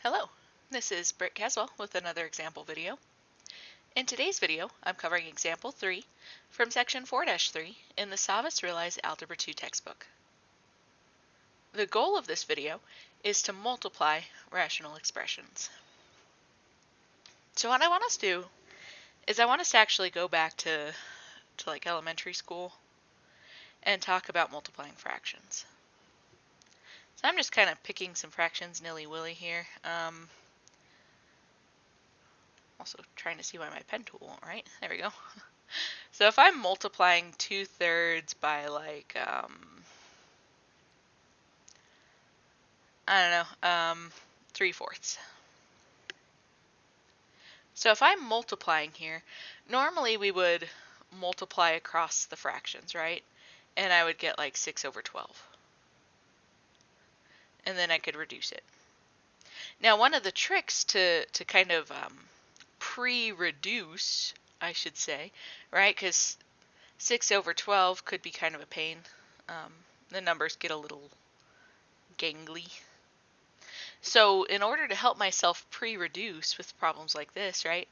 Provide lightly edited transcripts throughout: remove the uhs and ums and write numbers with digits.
Hello, this is Britt Caswell with another example video. In today's video, I'm covering example 3 from section 4-3 in the SavvasRealize Algebra 2 textbook. The goal of this video is to multiply rational expressions. So what I want us to do is I want us to actually go back to like elementary school and talk about multiplying fractions. So I'm just kind of picking some fractions nilly-willy here. Also trying to see why my pen tool won't write. There we go. So if I'm multiplying 2/3 by like, I don't know, 3/4. So if I'm multiplying here, normally we would multiply across the fractions, right? And I would get like 6/12. And then I could reduce it. Now one of the tricks to kind of pre-reduce, I should say, right? Because 6/12 could be kind of a pain. The numbers get a little gangly. So in order to help myself pre-reduce with problems like this, right,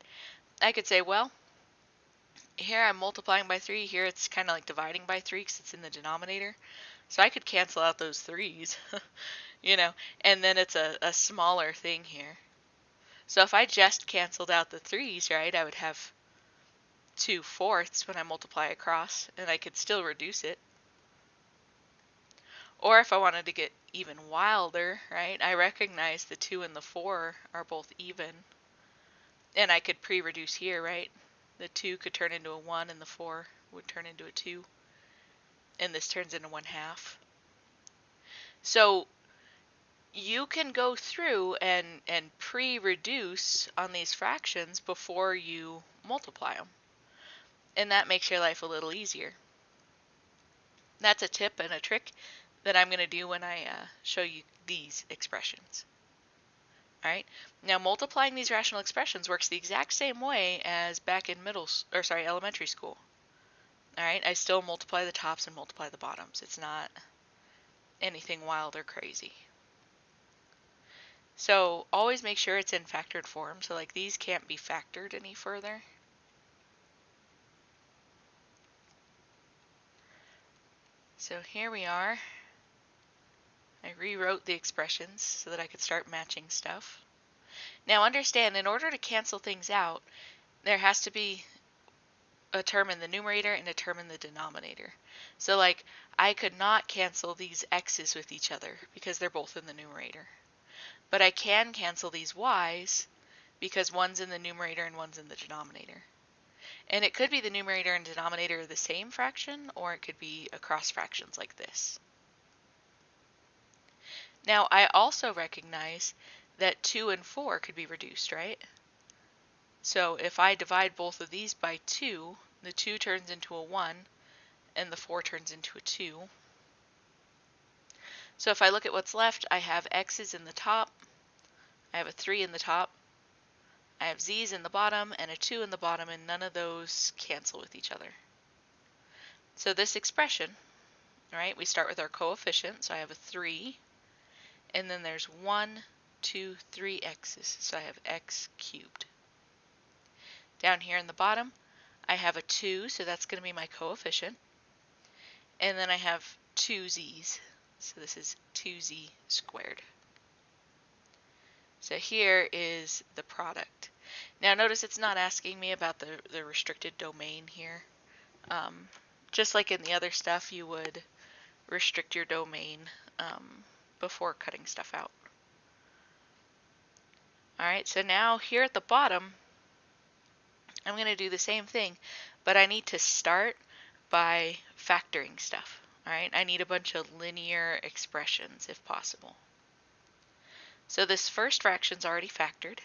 I could say, well, here I'm multiplying by 3. Here it's kind of like dividing by 3 because it's in the denominator. So I could cancel out those 3's, you know, and then it's a smaller thing here. So if I just canceled out the 3's, right, I would have 2/4 when I multiply across, and I could still reduce it. Or if I wanted to get even wilder, right, I recognize the 2 and the 4 are both even, and I could pre-reduce here, right? The 2 could turn into a 1 and the 4 would turn into a 2, and this turns into 1/2. So you can go through and pre-reduce on these fractions before you multiply them, and that makes your life a little easier. That's a tip and a trick that I'm going to do when I show you these expressions. All right. Now multiplying these rational expressions works the exact same way as back in elementary school. All right. I still multiply the tops and multiply the bottoms. It's not anything wild or crazy. So always make sure it's in factored form. So like these can't be factored any further. So here we are. I rewrote the expressions so that I could start matching stuff. Now understand, in order to cancel things out, there has to be a term in the numerator and a term in the denominator. So like I could not cancel these x's with each other because they're both in the numerator. But I can cancel these y's because one's in the numerator and one's in the denominator. And it could be the numerator and denominator of the same fraction, or it could be across fractions like this. Now I also recognize that 2 and 4 could be reduced, right? So if I divide both of these by 2, the 2 turns into a 1 and the 4 turns into a 2. So if I look at what's left, I have x's in the top, I have a 3 in the top, I have z's in the bottom and a 2 in the bottom, and none of those cancel with each other. So this expression, right, we start with our coefficient, so I have a 3, and then there's 1, 2, 3 x's, so I have x cubed. Down here in the bottom, I have a 2, so that's going to be my coefficient, and then I have 2 z's, so this is 2z squared. So here is the product. Now notice it's not asking me about the restricted domain here. Just like in the other stuff, you would restrict your domain before cutting stuff out. Alright, so now here at the bottom, I'm going to do the same thing, but I need to start by factoring stuff. Alright, I need a bunch of linear expressions if possible. So this first fraction's already factored.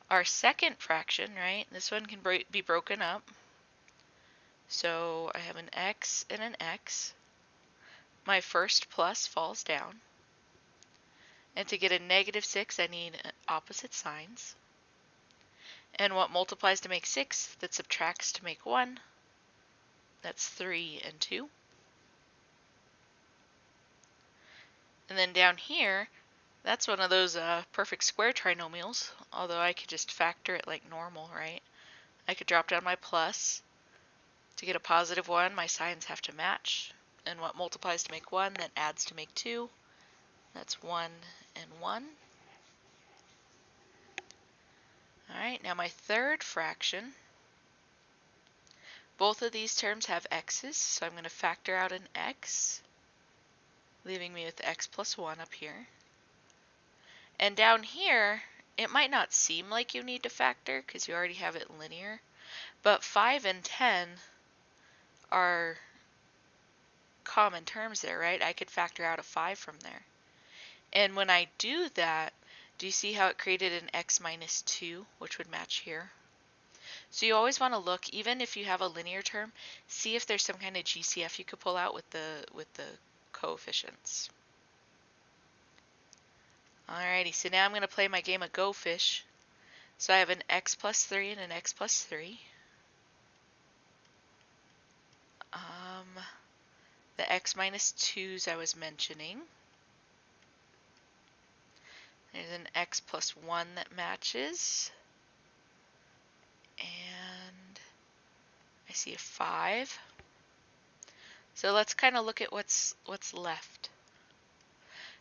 Our second fraction, right, this one can be broken up. So I have an x and an x. My first plus falls down. And to get a -6, I need opposite signs. And what multiplies to make 6, that subtracts to make 1, that's 3 and 2. And then down here, That's one of those perfect square trinomials, although I could just factor it like normal, right? I could drop down my plus. To get a positive 1, my signs have to match. And what multiplies to make 1, that adds to make 2. That's 1 and 1. Alright, now my third fraction. Both of these terms have x's, so I'm going to factor out an x, leaving me with x plus 1 up here. And down here, it might not seem like you need to factor because you already have it linear, but 5 and 10 are common terms there, right? I could factor out a 5 from there. And when I do that, do you see how it created an x minus 2, which would match here? So you always want to look, even if you have a linear term, see if there's some kind of GCF you could pull out with the coefficients. Alrighty, so now I'm going to play my game of Go Fish. So I have an x plus 3 and an x plus 3. The x minus 2's I was mentioning. There's an x plus 1 that matches. And I see a 5. So let's kind of look at what's left.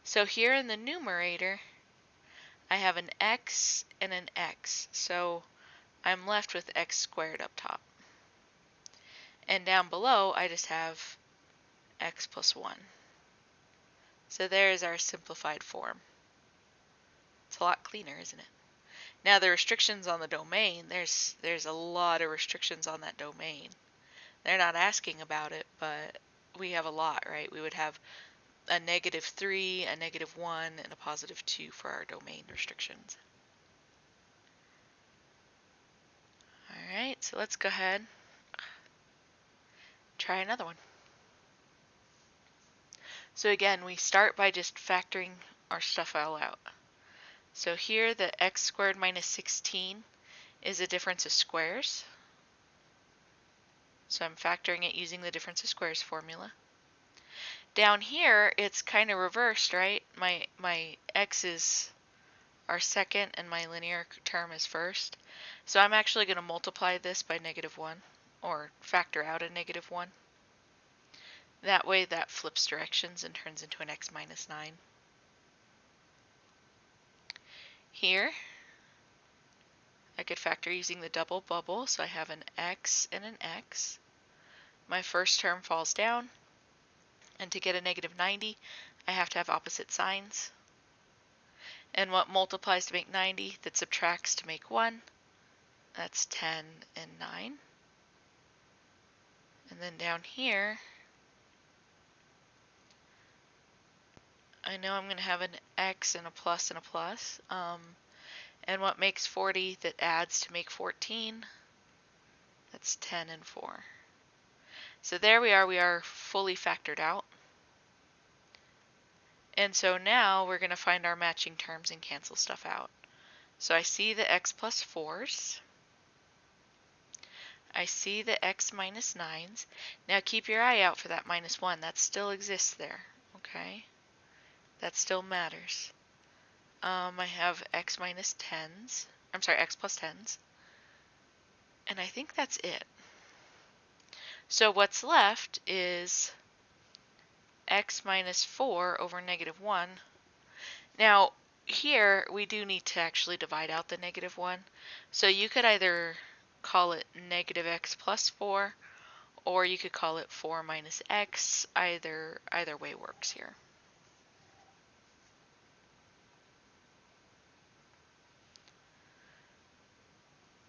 So here in the numerator, I have an x and an x. So I'm left with x squared up top. And down below, I just have x plus 1. So there's our simplified form. It's a lot cleaner, isn't it? Now the restrictions on the domain, there's a lot of restrictions on that domain. They're not asking about it, but we have a lot, right? We would have a -3, a -1, and a +2 for our domain restrictions. Alright, so let's go ahead, try another one. So again, we start by just factoring our stuff all out. So here the x squared minus 16 is a difference of squares. So I'm factoring it using the difference of squares formula. Down here, it's kind of reversed, right? My x's are second and my linear term is first. So I'm actually going to multiply this by -1, or factor out a -1. That way that flips directions and turns into an x minus 9. Here, I could factor using the double bubble, so I have an x and an x. My first term falls down, and to get a -90, I have to have opposite signs. And what multiplies to make 90 that subtracts to make 1? That's 10 and 9. And then down here, I know I'm going to have an x and a plus and a plus. And what makes 40 that adds to make 14? That's 10 and 4. So there we are fully factored out. And so now we're going to find our matching terms and cancel stuff out. So I see the x plus 4's. I see the x minus 9's. Now keep your eye out for that -1. That still exists there, okay? That still matters. I have x minus 10's. I'm sorry, x plus 10's. And I think that's it. So what's left is x minus 4 over -1. Now, here we do need to actually divide out the -1. So you could either call it -x plus 4, or you could call it 4 minus x. Either way works here.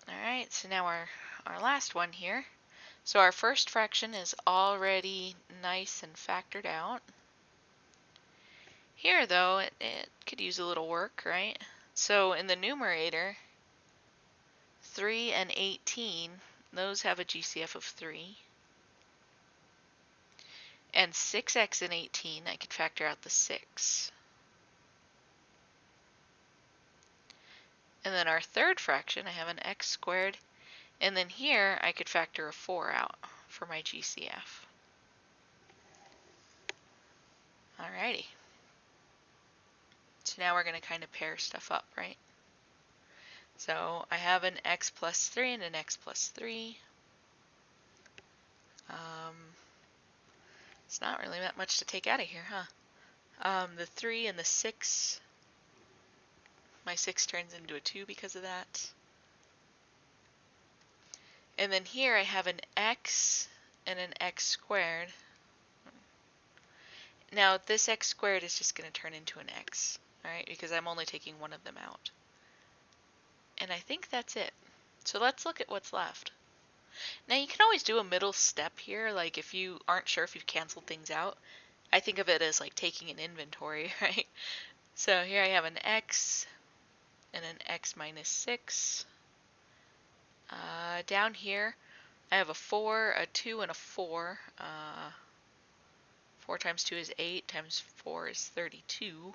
Alright, so now our last one here. So our first fraction is already nice and factored out. Here though, it could use a little work, right? So in the numerator, 3 and 18, those have a GCF of 3. And 6x and 18, I could factor out the 6. And then our third fraction, I have an x squared. And then here, I could factor a 4 out for my GCF. Alrighty. So now we're going to kind of pair stuff up, right? So I have an x plus 3 and an x plus 3. It's not really that much to take out of here, huh? The 3 and the 6, my 6 turns into a 2 because of that. And then here I have an x and an x squared. Now this x squared is just going to turn into an x, alright, because I'm only taking one of them out. And I think that's it. So let's look at what's left. Now you can always do a middle step here, like if you aren't sure if you've canceled things out. I think of it as like taking an inventory, right? So here I have an x and an x minus 6. Down here I have a 4, a 2, and a 4. 4 times 2 is 8, times 4 is 32,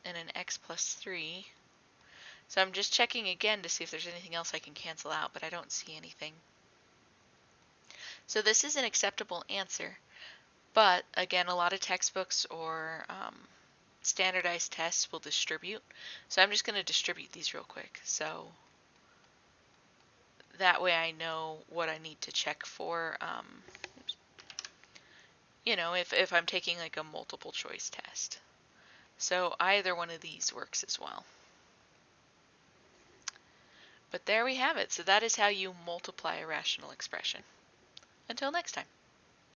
and an x plus 3. So I'm just checking again to see if there's anything else I can cancel out, but I don't see anything. So this is an acceptable answer, but again, a lot of textbooks or standardized tests will distribute. So I'm just going to distribute these real quick. So that way I know what I need to check for, you know, if I'm taking like a multiple choice test. So either one of these works as well. But there we have it. So that is how you multiply a rational expression. Until next time.